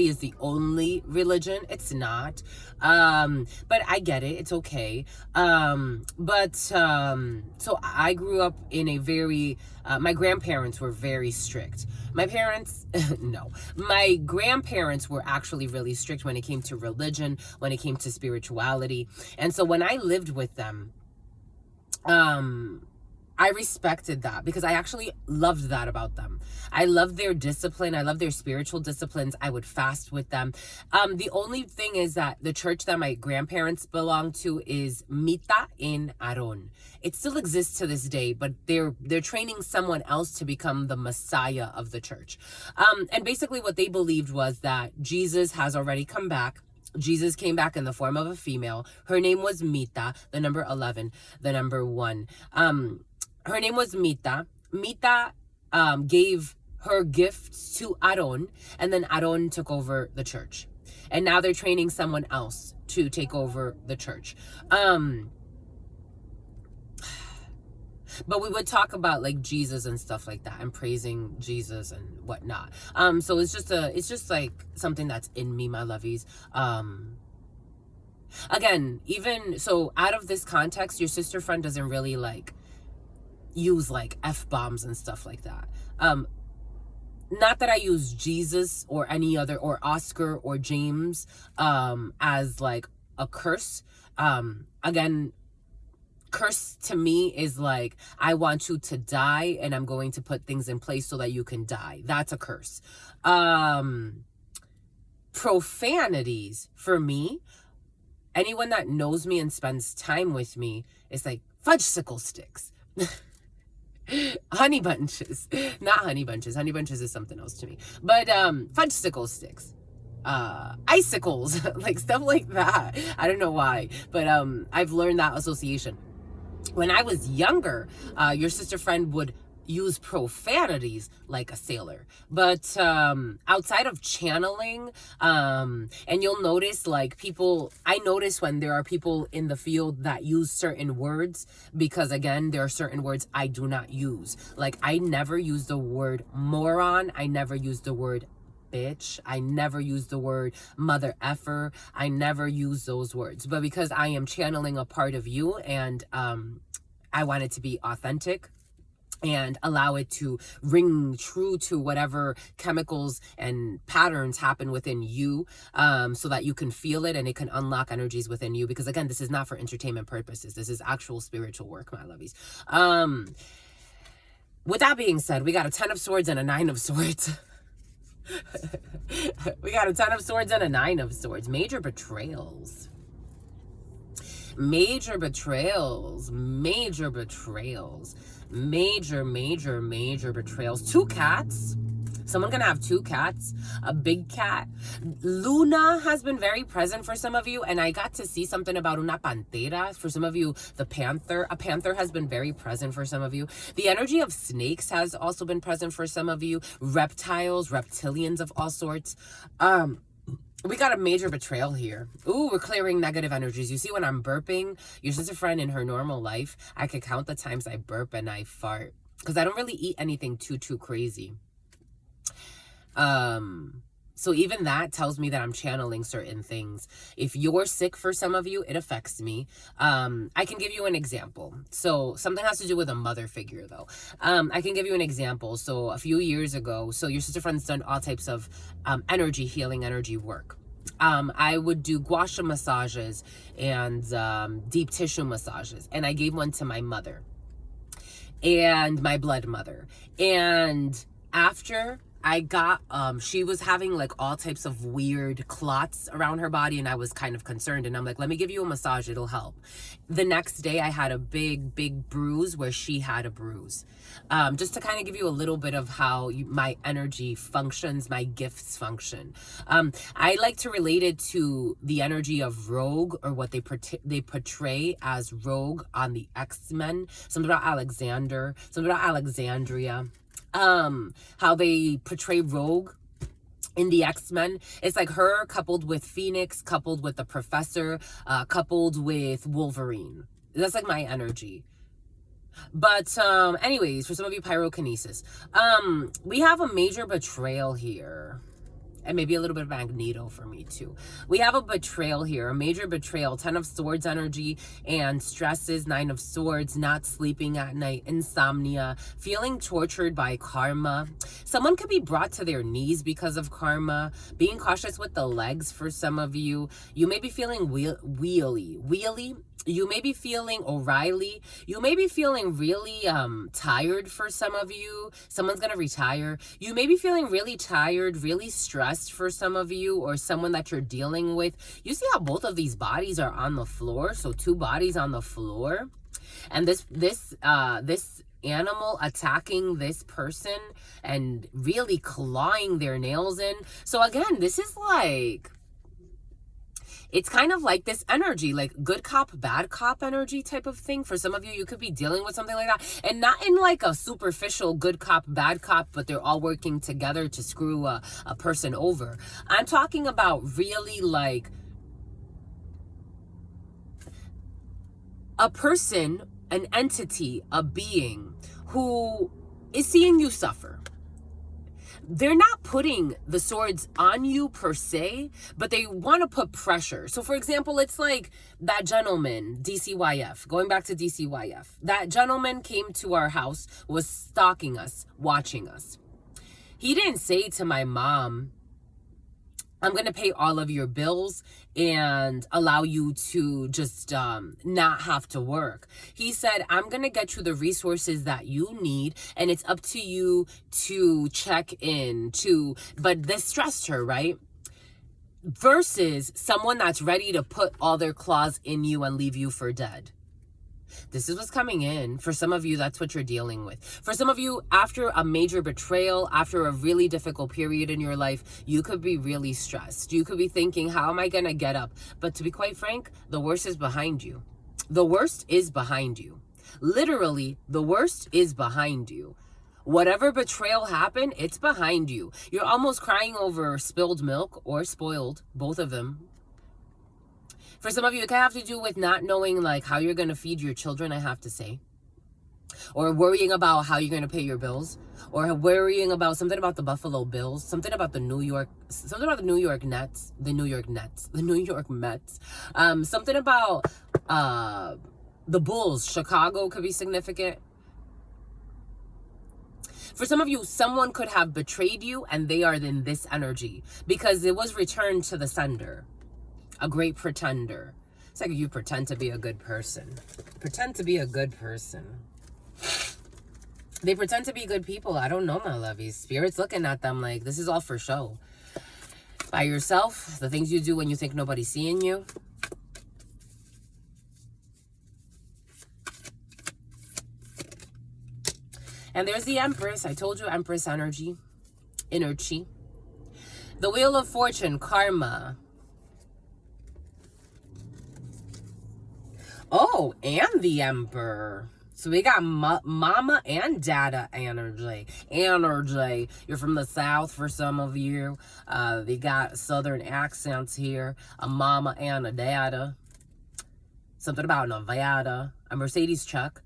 Speaker 1: is the only religion. It's not. But I get it. It's okay. So I grew up in a very, my grandparents were very strict. My parents, no. My grandparents were actually really strict when it came to religion, when it came to spirituality. And so when I lived with them, I respected that because I actually loved that about them. I loved their discipline. I loved their spiritual disciplines. I would fast with them. The only thing is that the church that my grandparents belonged to is Mita in Aron. It still exists to this day, but they're training someone else to become the Messiah of the church. And basically what they believed was that Jesus has already come back. Jesus came back in the form of a female. Her name was Mita, the number 11, the number 1. Her name was Mita. Mita gave her gifts to Aaron, and then Aaron took over the church. And now they're training someone else to take over the church. But we would talk about like Jesus and stuff like that, and praising Jesus and whatnot. So it's just like something that's in me, my lovies. Again, even so, out of this context, your sister friend doesn't really like use like F-bombs and stuff like that. Not that I use Jesus or any other, or Oscar or James as like a curse. Again, curse to me is like, I want you to die and I'm going to put things in place so that you can die. That's a curse. Profanities for me, anyone that knows me and spends time with me, is like fudgesicle sticks. Honey bunches. Not honey bunches. Honey bunches is something else to me. But fudgesicle sticks. icicles, like stuff like that. I don't know why, but I've learned that association. When I was younger, your sister friend would use profanities like a sailor. But outside of channeling, and you'll notice like people, I notice when there are people in the field that use certain words, because again, there are certain words I do not use. Like I never use the word moron. I never use the word bitch. I never use the word mother effer. I never use those words. But because I am channeling a part of you, and I want it to be authentic and allow it to ring true to whatever chemicals and patterns happen within you, so that you can feel it and it can unlock energies within you. Because again, this is not for entertainment purposes. This is actual spiritual work, my lovies. With that being said, we got a 10 of swords and a 9 of swords. We got a 10 of swords and a 9 of swords. Major betrayals. Major betrayals. Major betrayals. Major betrayals. 2 cats. Someone gonna have 2 cats, a big cat. Luna has been very present for some of you, and I got to see something about una pantera. For some of you, the panther. A panther has been very present for some of you. The energy of snakes has also been present for some of you. Reptiles, reptilians of all sorts. We got a major betrayal here. Ooh, we're clearing negative energies. You see, when I'm burping, your sister friend in her normal life, I could count the times I burp and I fart. Because I don't really eat anything too crazy. So even that tells me that I'm channeling certain things. If you're sick, for some of you, it affects me. I can give you an example. So something has to do with a mother figure though. I can give you an example. So a few years ago, so your sister friend's done all types of energy healing, energy work. I would do gua sha massages and deep tissue massages. And I gave one to my mother and my blood mother. And after I got, she was having like all types of weird clots around her body, and I was kind of concerned, and I'm like, let me give you a massage, it'll help. The next day I had a big bruise where she had a bruise. Just to kind of give you a little bit of how my energy functions, my gifts function. I like to relate it to the energy of Rogue, or what they portray as Rogue on the X-Men. Something about Alexander, something about Alexandria. How they portray Rogue in the X-Men. It's like her coupled with Phoenix, coupled with the Professor, coupled with Wolverine. That's like my energy. But anyways, for some of you, pyrokinesis. We have a major betrayal here. And maybe a little bit of Magneto for me too. We have a betrayal here, a major betrayal. 10 of Swords energy and stresses, 9 of Swords, not sleeping at night, insomnia, feeling tortured by karma. Someone could be brought to their knees because of karma. Being cautious with the legs for some of you. You may be feeling wheelie. You may be feeling O'Reilly. You may be feeling really tired for some of you. Someone's going to retire. You may be feeling really tired, really stressed for some of you, or someone that you're dealing with. You see how both of these bodies are on the floor? So 2 bodies on the floor. And this animal attacking this person and really clawing their nails in. So again, this is like... it's kind of like this energy, like good cop, bad cop energy type of thing. For some of you, you could be dealing with something like that. And not in like a superficial good cop, bad cop, but they're all working together to screw a person over. I'm talking about really like a person, an entity, a being who is seeing you suffer. They're not putting the swords on you per se, but they want to put pressure. So for example, it's like that gentleman, DCYF, going back to DCYF. That gentleman came to our house, was stalking us, watching us. He didn't say to my mom, I'm going to pay all of your bills and allow you to just not have to work. He said, I'm going to get you the resources that you need, and it's up to you to check in to, but this stressed her, right? Versus someone that's ready to put all their claws in you and leave you for dead. This is what's coming in. For some of you, that's what you're dealing with. For some of you, after a major betrayal, after a really difficult period in your life, you could be really stressed. You could be thinking, how am I going to get up? But to be quite frank, the worst is behind you. The worst is behind you. Literally, the worst is behind you. Whatever betrayal happened, it's behind you. You're almost crying over spilled milk or spoiled, both of them. For some of you, it can have to do with not knowing like how you're going to feed your children, I have to say. Or worrying about how you're going to pay your bills. Or worrying about something about the Buffalo Bills. Something about the New York Nets. The New York Mets. Something about the Bulls. Chicago could be significant. For some of you, someone could have betrayed you and they are in this energy. Because it was returned to the sender. A great pretender. It's like you pretend to be a good person. Pretend to be a good person. They pretend to be good people. I don't know, my lovies. Spirit's looking at them like, this is all for show. By yourself, the things you do when you think nobody's seeing you. And there's the Empress. I told you, Empress energy. Energy. The Wheel of Fortune, karma. Oh, and the Emperor. So we got mama and dada energy. You're from the South for some of you. They got Southern accents here. A mama and a dada. Something about Nevada. A Mercedes truck.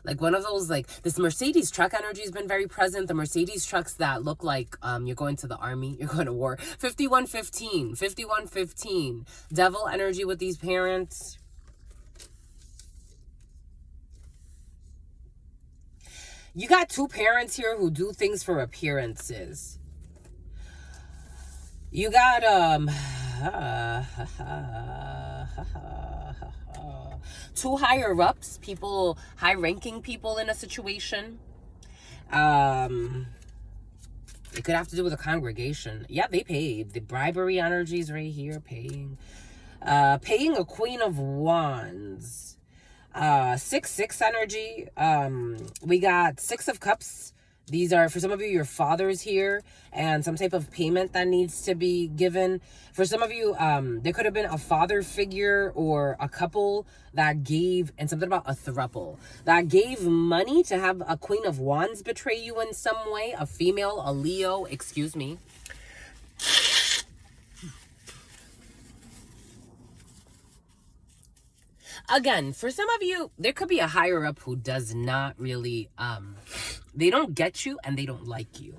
Speaker 1: Like one of those, like, this Mercedes truck energy has been very present. The Mercedes trucks that look like you're going to the army. You're going to war. 5115. 5115. Devil energy with these parents. You got two parents here who do things for appearances. You got, two higher ups, people, high-ranking people in a situation. It could have to do with a congregation. Yeah, they paid. The bribery energies right here, paying. Paying a Queen of Wands. 6-6 energy. We got 6 of Cups. These are, for some of you, your father's here, and some type of payment that needs to be given. For some of you, there could have been a father figure or a couple that gave, and something about a throuple, that gave money to have a Queen of Wands betray you in some way. A female, a Leo, excuse me. Again, for some of you, there could be a higher up who does not really, they don't get you and they don't like you.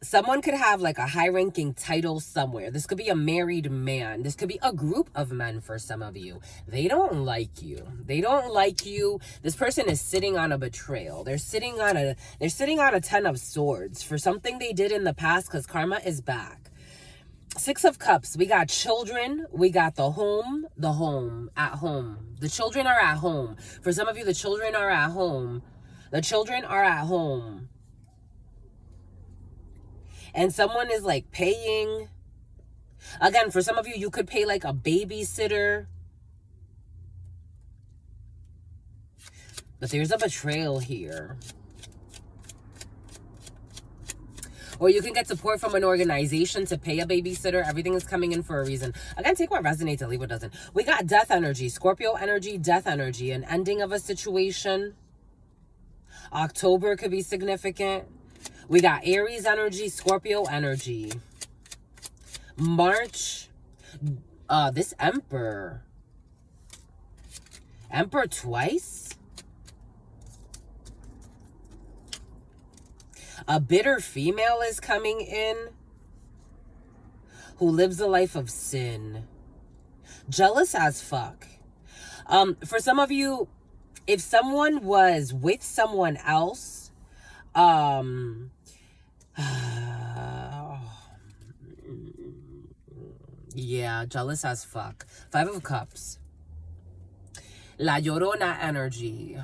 Speaker 1: Someone could have like a high-ranking title somewhere. This could be a married man. This could be a group of men for some of you. They don't like you. They don't like you. This person is sitting on a betrayal. They're sitting on a 10 of Swords for something they did in the past, because karma is back. 6 of Cups, we got children, we got the home, at home. The children are at home. For some of you, the children are at home. The children are at home. And someone is like paying. Again, for some of you, you could pay like a babysitter. But there's a betrayal here. Or you can get support from an organization to pay a babysitter. Everything is coming in for a reason. Again, take what resonates and leave what doesn't. We got death energy, Scorpio energy, death energy, an ending of a situation. October could be significant. We got Aries energy, Scorpio energy. March, this Emperor. Emperor twice? A bitter female is coming in who lives a life of sin. Jealous as fuck. For some of you, if someone was with someone else, yeah, jealous as fuck. 5 of Cups. La Llorona energy.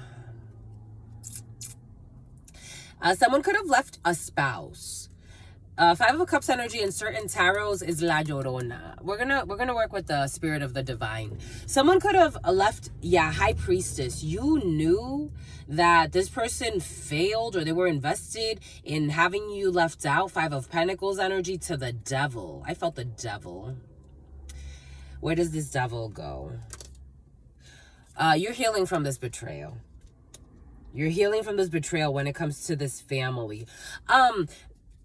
Speaker 1: Someone could have left a spouse. Five of Cups energy in certain tarots is La Llorona. We're gonna work with the spirit of the divine. Someone could have left, yeah, High Priestess. You knew that this person failed or they were invested in having you left out. Five of Pentacles energy to the Devil. I felt the Devil. Where does this Devil go? You're healing from this betrayal. You're healing from this betrayal when it comes to this family.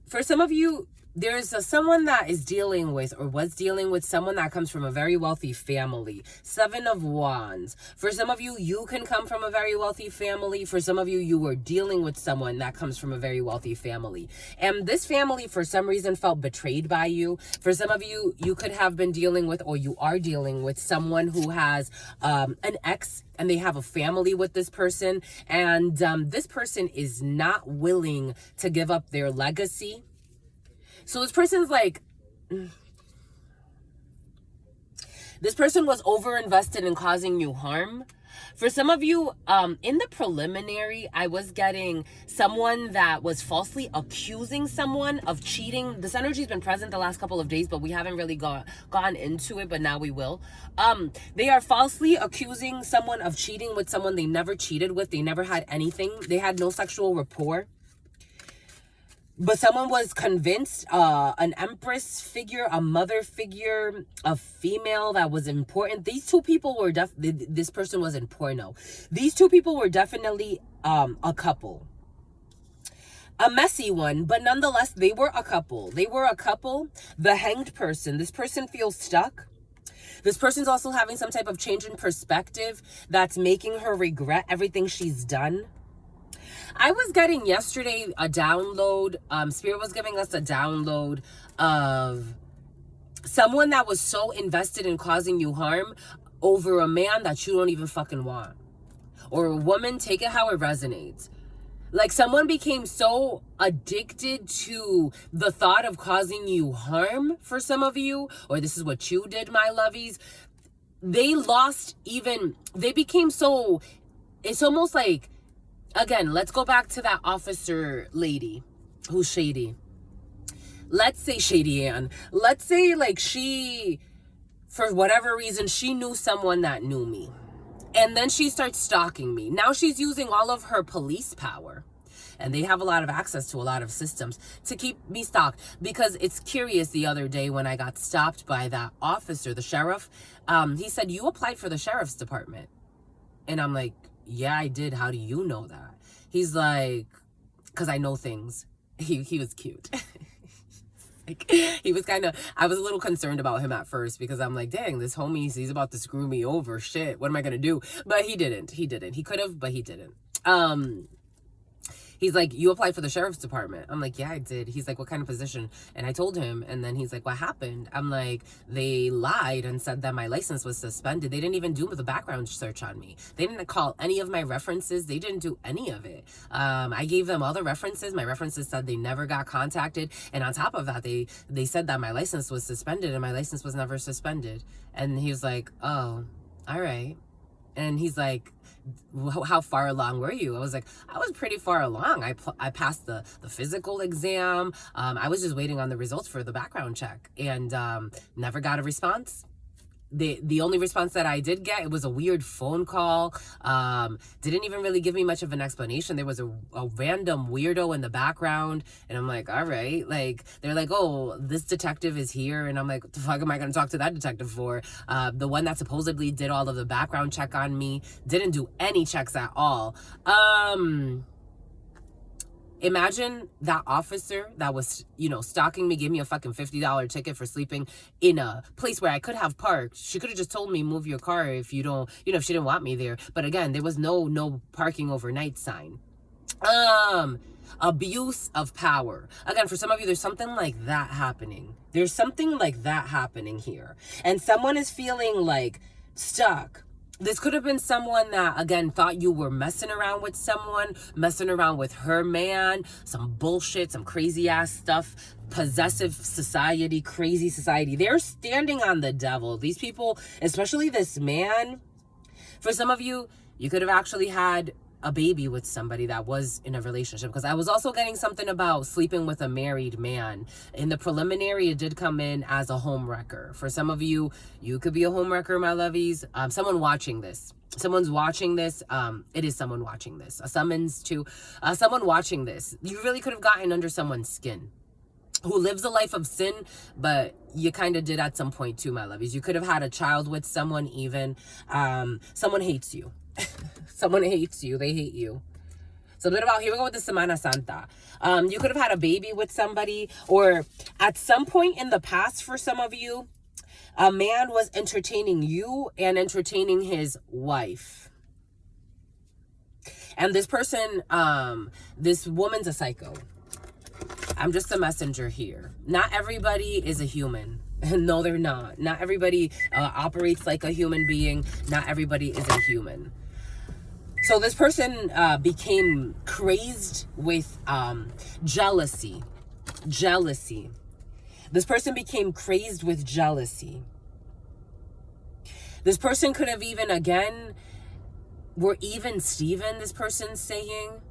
Speaker 1: For some of you, there's someone that is dealing with or was dealing with someone that comes from a very wealthy family. Seven of Wands. For some of you, you can come from a very wealthy family. For some of you, you were dealing with someone that comes from a very wealthy family. And this family, for some reason, felt betrayed by you. For some of you, you could have been dealing with, or you are dealing with someone who has an ex, and they have a family with this person. And this person is not willing to give up their legacy. So this person's like, this person was over-invested in causing you harm. For some of you, in the preliminary, I was getting someone that was falsely accusing someone of cheating. This energy's been present the last couple of days, but we haven't really gone into it, but now we will. They are falsely accusing someone of cheating with someone they never cheated with. They never had anything. They had no sexual rapport. But someone was convinced, an empress figure, a mother figure, a female that was important. These two people were this person was in porno. These two people were definitely a couple. A messy one, but nonetheless, they were a couple. They were a couple. The Hanged person. This person feels stuck. This person's also having some type of change in perspective that's making her regret everything she's done. I was getting yesterday a download. Spirit was giving us a download of someone that was so invested in causing you harm over a man that you don't even fucking want. Or a woman, take it how it resonates. Like someone became so addicted to the thought of causing you harm for some of you, or this is what you did, my lovies. They became so, it's almost like, again, let's go back to that officer lady who's shady. Let's say Shady Ann. Let's say like she, for whatever reason, she knew someone that knew me. And then she starts stalking me. Now she's using all of her police power. And they have a lot of access to a lot of systems to keep me stalked. Because it's curious, the other day when I got stopped by that officer, the sheriff, he said, "You applied for the sheriff's department." And I'm like, "Yeah, I did. How do you know that?" He's like, "Because I know things." He was cute. Like, he was kind of, I was a little concerned about him at first because I'm like, dang, this homie, he's about to screw me over. Shit, what am I going to do? But he didn't. He could have, but he didn't. He's like, "You applied for the sheriff's department." I'm like, "Yeah, I did." He's like, "What kind of position?" And I told him, and then he's like, "What happened?" I'm like, "They lied and said that my license was suspended. They didn't even do the background search on me. They didn't call any of my references. They didn't do any of it. I gave them all the references. My references said they never got contacted. And on top of that, they said that my license was suspended, and my license was never suspended." And he was like, "Oh, all right." And he's like, "How far along were you?" I was like, "I was pretty far along. I passed the physical exam. I was just waiting on the results for the background check, and never got a response. The only response that I did get, it was a weird phone call. Didn't even really give me much of an explanation. There was a random weirdo in the background." And I'm like, all right. Like, they're like, "Oh, this detective is here." And I'm like, "What the fuck am I going to talk to that detective for?" The one that supposedly did all of the background check on me didn't do any checks at all. Imagine that officer that was, stalking me, gave me a fucking $50 ticket for sleeping in a place where I could have parked. She could have just told me, "Move your car if you don't, if she didn't want me there." But again, there was no parking overnight sign. Abuse of power. Again, for some of you, there's something like that happening. There's something like that happening here. And someone is feeling like stuck. This could have been someone that, again, thought you were messing around with someone, messing around with her man, some bullshit, some crazy ass stuff, possessive society, crazy society. They're standing on the devil. These people, especially this man, for some of you, you could have actually had a baby with somebody that was in a relationship, because I was also getting something about sleeping with a married man. In the preliminary, it did come in as a home wrecker. For some of you, you could be a home wrecker, my lovies. Someone watching this. Someone's watching this. It is someone watching this. A summons to someone watching this. You really could have gotten under someone's skin, who lives a life of sin, but you kind of did at some point too, my lovies. You could have had a child with someone even. Someone hates you. Someone hates you. They hate you. Something about, here we go with the Semana Santa. You could have had a baby with somebody, or at some point in the past, for some of you, a man was entertaining you and entertaining his wife. And this person, this woman's a psycho. I'm just a messenger here. Not everybody is a human. No, they're not. Not everybody operates like a human being. Not everybody is a human. So this person became crazed with jealousy. Jealousy. This person became crazed with jealousy. This person could have even, again, we're even Steven, this person's saying.